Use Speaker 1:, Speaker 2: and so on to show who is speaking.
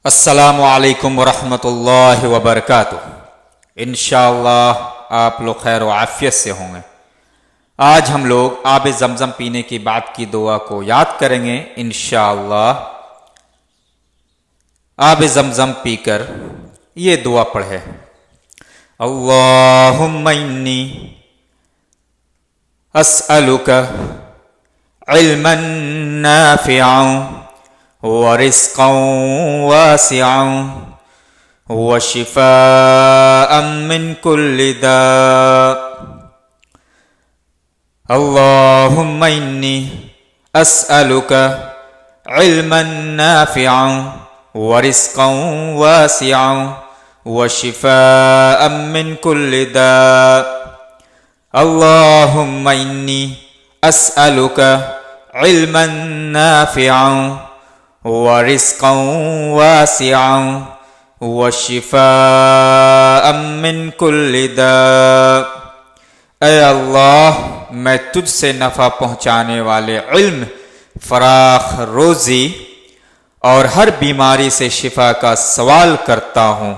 Speaker 1: अस्सलामु अलैकुम वरहमतुल्लाहि वबरकातुह। इंशाअल्लाह आप लोग खैर व आफियत से होंगे। आज हम लोग आब ज़मज़म पीने की बात की दुआ को याद करेंगे इंशाअल्लाह। आब ज़मज़म पीकर ये दुआ पढ़े, अल्लाहुम्मा इन्नी अस्अलुका इल्मन नाफ़िअन व रिज़्क़न वासिअन व शिफ़ाअन मिन कुल्लि दा। अल्लाहुम्मा इन्नी अस्अलुका इल्मन नाफ़िअन व रिज़्क़न वासिअन व शिफ़ाअन मिन कुल्लि दा। अल्लाहुम्मा इन्नी अस्अलुका इल्मन नाफ़िअन व रिज़्क़न वासिअन व शिफ़ाअन मिन कुल्लि दा। ऐ अल्लाह, मैं तुझसे नफ़ा पहुँचाने वाले इल्म, फराख रोज़ी और हर बीमारी से शिफा का सवाल करता हूँ।